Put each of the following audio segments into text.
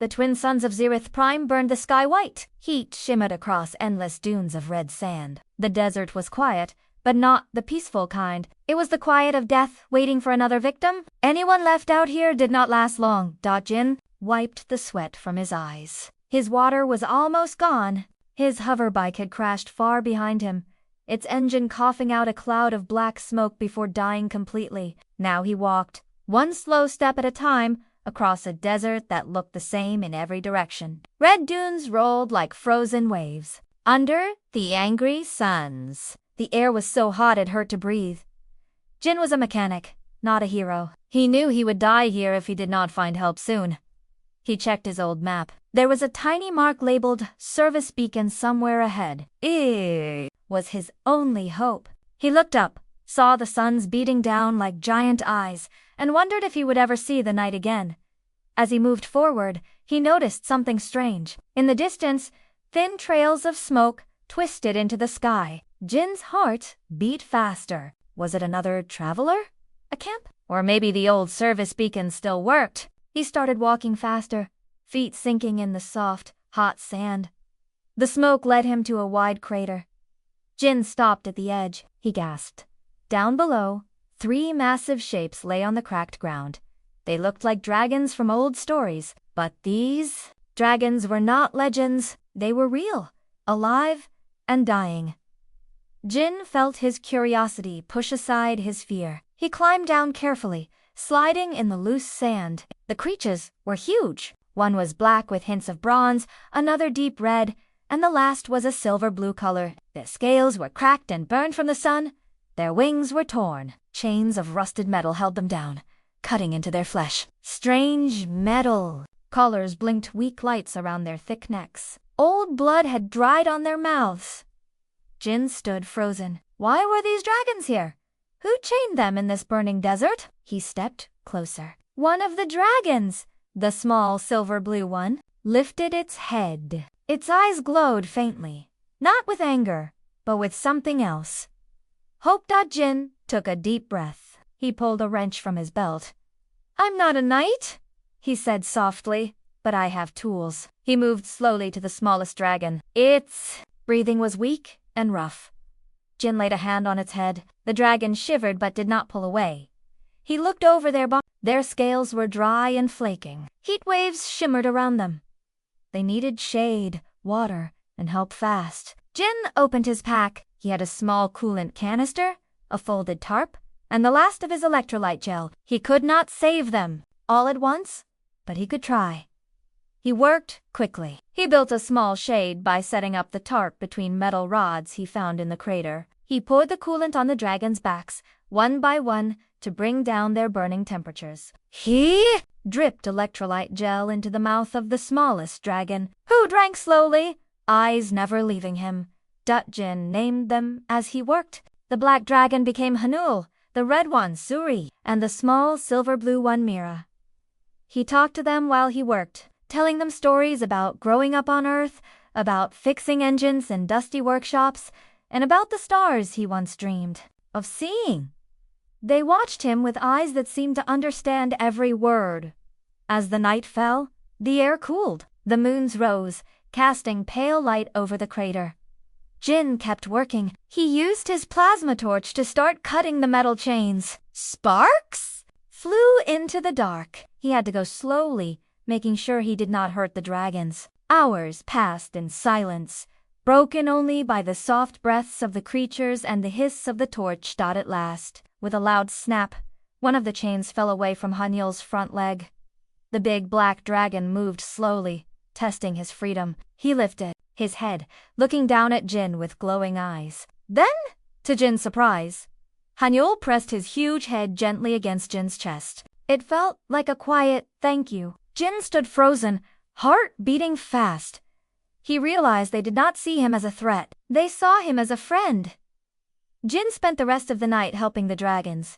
The twin suns of Zerith Prime burned the sky white. Heat shimmered across endless dunes of red sand. The desert was quiet, but not the peaceful kind. It was the quiet of death, waiting for another victim. Anyone left out here did not last long. Jin wiped the sweat from his eyes. His water was almost gone. His hoverbike had crashed far behind him, its engine coughing out a cloud of black smoke before dying completely. Now he walked, one slow step at a time, across a desert that looked the same in every direction. Red dunes rolled like frozen waves under the angry suns. The air was so hot it hurt to breathe. Jin was a mechanic, not a hero. He knew he would die here if he did not find help soon. He checked his old map. There was a tiny mark labeled Service Beacon somewhere ahead. It was his only hope. He looked up, saw the suns beating down like giant eyes, and wondered if he would ever see the night again. As he moved forward, he noticed something strange. In the distance, thin trails of smoke twisted into the sky. Jin's heart beat faster. Was it another traveler? A camp? Or maybe the old service beacon still worked? He started walking faster, feet sinking in the soft, hot sand. The smoke led him to a wide crater. Jin stopped at the edge. He gasped. Down below, 3 massive shapes lay on the cracked ground. They looked like dragons from old stories, but these dragons were not legends. They were real, alive, and dying. Jin felt his curiosity push aside his fear. He climbed down carefully, sliding in the loose sand. The creatures were huge. One was black with hints of bronze, another deep red, and the last was a silver-blue color. Their scales were cracked and burned from the sun. Their wings were torn. Chains of rusted metal held them down, cutting into their flesh. Strange metal. Collars blinked weak lights around their thick necks. Old blood had dried on their mouths. Jin stood frozen. Why were these dragons here? Who chained them in this burning desert? He stepped closer. One of the dragons, the small silver-blue one, lifted its head. Its eyes glowed faintly, not with anger, but with something else. Jin took a deep breath. He pulled a wrench from his belt. I'm not a knight, he said softly, but I have tools. He moved slowly to the smallest dragon. Its breathing was weak and rough. Jin laid a hand on its head. The dragon shivered but did not pull away. He looked over their bodies. Their scales were dry and flaking. Heat waves shimmered around them. They needed shade, water, and help fast. Jin opened his pack. He had a small coolant canister, a folded tarp, and the last of his electrolyte gel. He could not save them all at once, but he could try. He worked quickly. He built a small shade by setting up the tarp between metal rods he found in the crater. He poured the coolant on the dragons' backs, one by one, to bring down their burning temperatures. He dripped electrolyte gel into the mouth of the smallest dragon, who drank slowly, eyes never leaving him. Jin named them as he worked. The black dragon became Hanul, the red one Suri, and the small silver-blue one Mira. He talked to them while he worked, telling them stories about growing up on Earth, about fixing engines in dusty workshops, and about the stars he once dreamed of seeing. They watched him with eyes that seemed to understand every word. As the night fell, the air cooled. The moons rose, casting pale light over the crater. Jin kept working. He used his plasma torch to start cutting the metal chains. Sparks flew into the dark. He had to go slowly, making sure he did not hurt the dragons. Hours passed in silence, broken only by the soft breaths of the creatures and the hiss of the torch. At last, with a loud snap, one of the chains fell away from Hanul's front leg. The big black dragon moved slowly, testing his freedom. He lifted his head, looking down at Jin with glowing eyes. Then, to Jin's surprise, Hanul pressed his huge head gently against Jin's chest. It felt like a quiet thank you. Jin stood frozen, heart beating fast. He realized they did not see him as a threat. They saw him as a friend. Jin spent the rest of the night helping the dragons.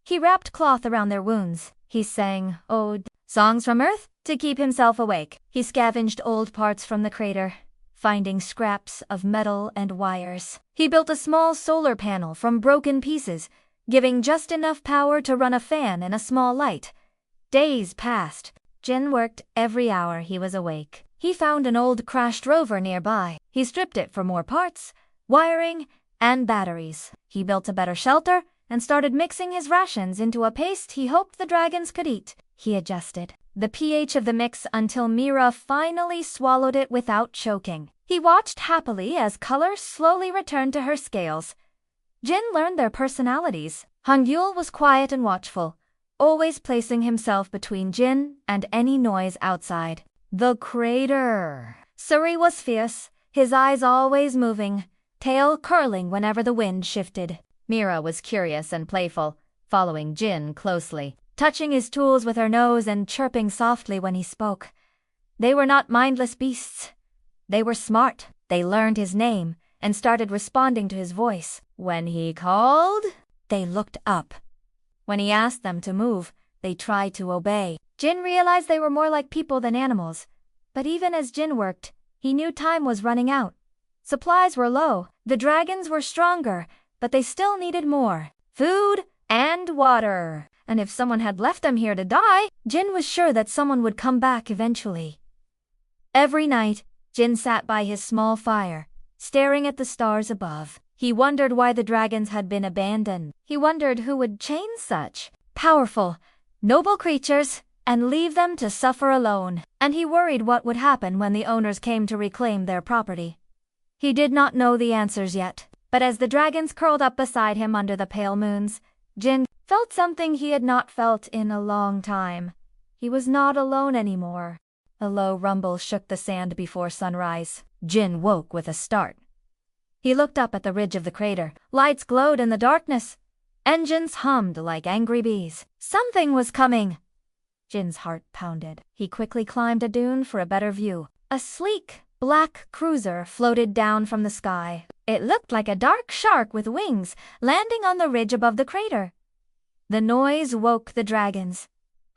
He wrapped cloth around their wounds. He sang ode songs from Earth to keep himself awake. He scavenged old parts from the crater, finding scraps of metal and wires. He built a small solar panel from broken pieces, giving just enough power to run a fan and a small light. Days passed. Jin worked every hour he was awake. He found an old crashed rover nearby. He stripped it for more parts, wiring, and batteries. He built a better shelter and started mixing his rations into a paste he hoped the dragons could eat. He adjusted the pH of the mix until Mira finally swallowed it without choking. He watched happily as color slowly returned to her scales. Jin learned their personalities. Hangyul was quiet and watchful, always placing himself between Jin and any noise outside. The crater. Suri was fierce, his eyes always moving, tail curling whenever the wind shifted. Mira was curious and playful, following Jin closely, touching his tools with her nose and chirping softly when he spoke. They were not mindless beasts. They were smart. They learned his name and started responding to his voice. When he called, they looked up. When he asked them to move, they tried to obey. Jin realized they were more like people than animals. But even as Jin worked, he knew time was running out. Supplies were low. The dragons were stronger, but they still needed more. Food and water. And if someone had left them here to die, Jin was sure that someone would come back eventually. Every night, Jin sat by his small fire, staring at the stars above. He wondered why the dragons had been abandoned. He wondered who would chain such powerful, noble creatures and leave them to suffer alone. And he worried what would happen when the owners came to reclaim their property. He did not know the answers yet, but as the dragons curled up beside him under the pale moons, Jin felt something he had not felt in a long time. He was not alone anymore. A low rumble shook the sand before sunrise. Jin woke with a start. He looked up at the ridge of the crater. Lights glowed in the darkness. Engines hummed like angry bees. Something was coming. Jin's heart pounded. He quickly climbed a dune for a better view. A sleek, black cruiser floated down from the sky. It looked like a dark shark with wings, landing on the ridge above the crater. The noise woke the dragons.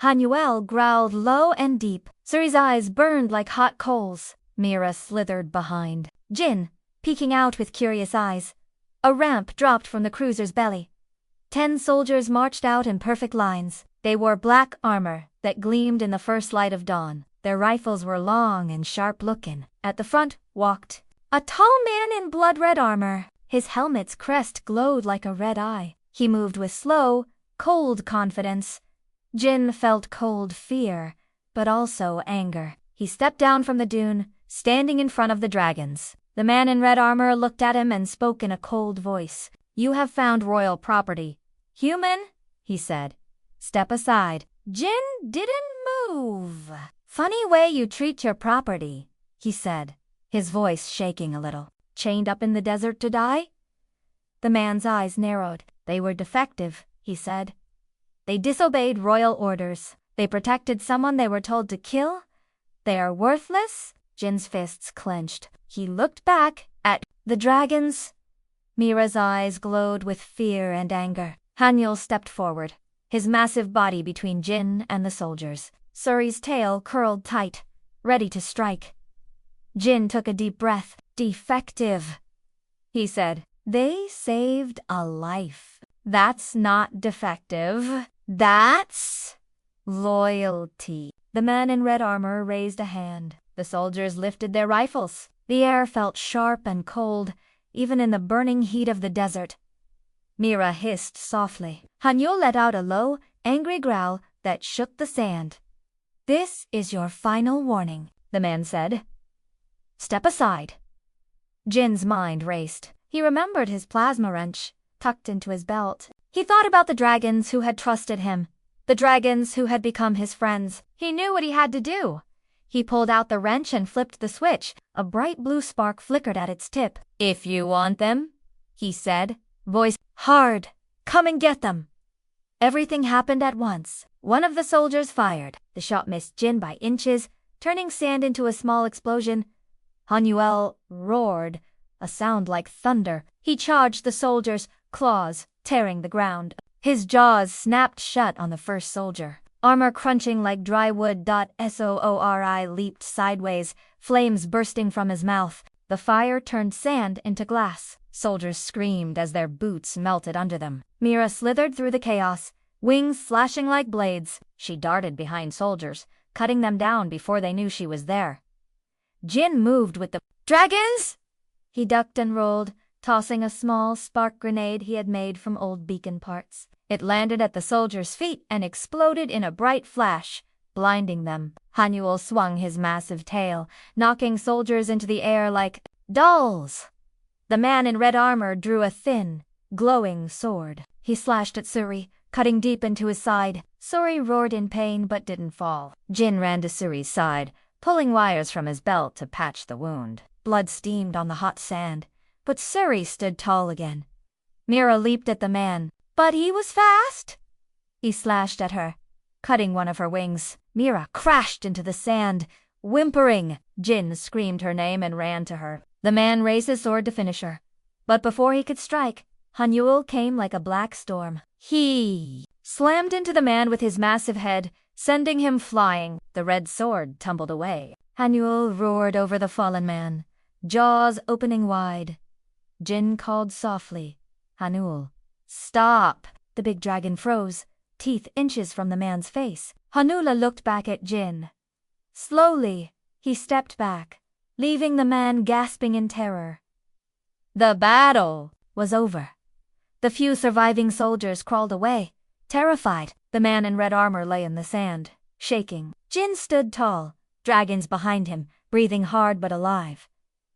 Hanuel growled low and deep. Suri's eyes burned like hot coals. Mira slithered behind Jin, peeking out with curious eyes. A ramp dropped from the cruiser's belly. 10 soldiers marched out in perfect lines. They wore black armor that gleamed in the first light of dawn. Their rifles were long and sharp-looking. At the front walked a tall man in blood-red armor. His helmet's crest glowed like a red eye. He moved with slow, cold confidence. Jin felt cold fear, but also anger. He stepped down from the dune, standing in front of the dragons. The man in red armor looked at him and spoke in a cold voice. "You have found royal property. Human," he said. "Step aside." Jin didn't move. "Funny way you treat your property," he said, his voice shaking a little. "Chained up in the desert to die?" The man's eyes narrowed. "They were defective," he said. "They disobeyed royal orders. They protected someone they were told to kill. They are worthless." Jin's fists clenched. He looked back at the dragons. Mira's eyes glowed with fear and anger. Hanyul stepped forward, his massive body between Jin and the soldiers. Suri's tail curled tight, ready to strike. Jin took a deep breath. "Defective," he said. "They saved a life. That's not defective. That's loyalty." The man in red armor raised a hand. The soldiers lifted their rifles. The air felt sharp and cold, even in the burning heat of the desert. Mira hissed softly. Hanyul let out a low, angry growl that shook the sand. "This is your final warning," the man said. "Step aside." Jin's mind raced. He remembered his plasma wrench, tucked into his belt. He thought about the dragons who had trusted him, the dragons who had become his friends. He knew what he had to do. He pulled out the wrench and flipped the switch. A bright blue spark flickered at its tip. "If you want them," he said, voice hard, "come and get them." Everything happened at once. One of the soldiers fired. The shot missed Jin by inches, turning sand into a small explosion. Hanuel roared, a sound like thunder. He charged the soldiers, claws tearing the ground. His jaws snapped shut on the first soldier. Armor crunching like dry wood. Sori leaped sideways, flames bursting from his mouth. The fire turned sand into glass. Soldiers screamed as their boots melted under them. Mira slithered through the chaos, wings slashing like blades. She darted behind soldiers, cutting them down before they knew she was there. Jin moved with the dragons! He ducked and rolled, tossing a small spark grenade he had made from old beacon parts. It landed at the soldiers' feet and exploded in a bright flash, blinding them. Hanyul swung his massive tail, knocking soldiers into the air like dolls. The man in red armor drew a thin, glowing sword. He slashed at Suri, cutting deep into his side. Suri roared in pain but didn't fall. Jin ran to Suri's side, pulling wires from his belt to patch the wound. Blood steamed on the hot sand, but Suri stood tall again. Mira leaped at the man, but he was fast. He slashed at her, cutting one of her wings. Mira crashed into the sand, whimpering. Jin screamed her name and ran to her. The man raised his sword to finish her, but before he could strike, Hanyul came like a black storm. He slammed into the man with his massive head, sending him flying. The red sword tumbled away. Hanyul roared over the fallen man, jaws opening wide. Jin called softly, "Hanyul, stop!" The big dragon froze, teeth inches from the man's face. Hanula looked back at Jin. Slowly, he stepped back, leaving the man gasping in terror. The battle was over. The few surviving soldiers crawled away, terrified. The man in red armor lay in the sand, shaking. Jin stood tall, dragons behind him, breathing hard but alive.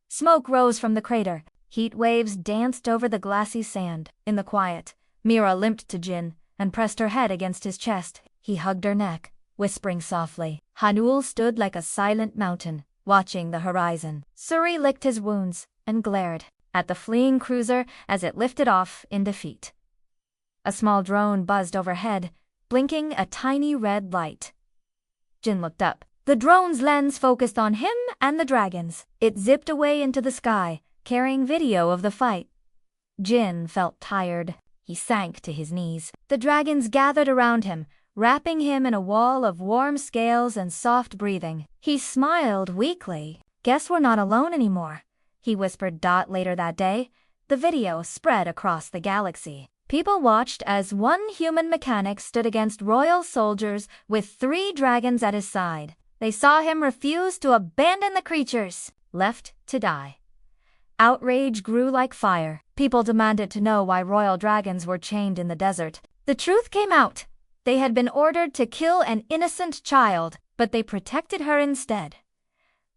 Smoke rose from the crater. Heat waves danced over the glassy sand. In the quiet, Mira limped to Jin and pressed her head against his chest. He hugged her neck, whispering softly. Hanyul stood like a silent mountain, watching the horizon. Suri licked his wounds and glared at the fleeing cruiser as it lifted off in defeat. A small drone buzzed overhead, blinking a tiny red light. Jin looked up. The drone's lens focused on him and the dragons. It zipped away into the sky, carrying video of the fight. Jin felt tired. He sank to his knees. The dragons gathered around him, wrapping him in a wall of warm scales and soft breathing. He smiled weakly. Guess we're not alone anymore, he whispered Dot later that day. The video spread across the galaxy. People watched as one human mechanic stood against royal soldiers with 3 dragons at his side. They saw him refuse to abandon the creatures, left to die. Outrage grew like fire. People demanded to know why royal dragons were chained in the desert. The truth came out. They had been ordered to kill an innocent child, but they protected her instead.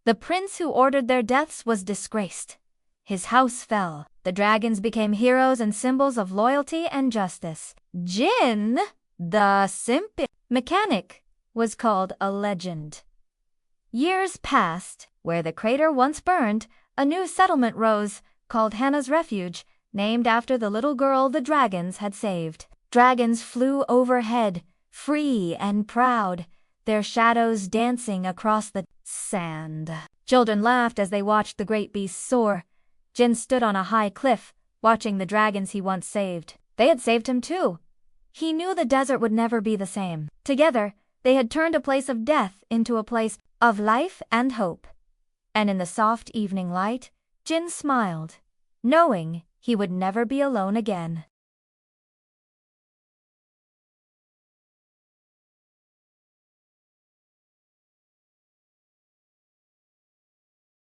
The prince who ordered their deaths was disgraced. His house fell. The dragons became heroes and symbols of loyalty and justice. Jin, the simp mechanic, was called a legend. Years passed. Where the crater once burned, a new settlement rose, called Hannah's Refuge, named after the little girl the dragons had saved. Dragons flew overhead, free and proud, their shadows dancing across the sand. Children laughed as they watched the great beasts soar. Jin stood on a high cliff, watching the dragons he once saved. They had saved him too. He knew the desert would never be the same. Together, they had turned a place of death into a place of life and hope. And in the soft evening light, Jin smiled, knowing he would never be alone again.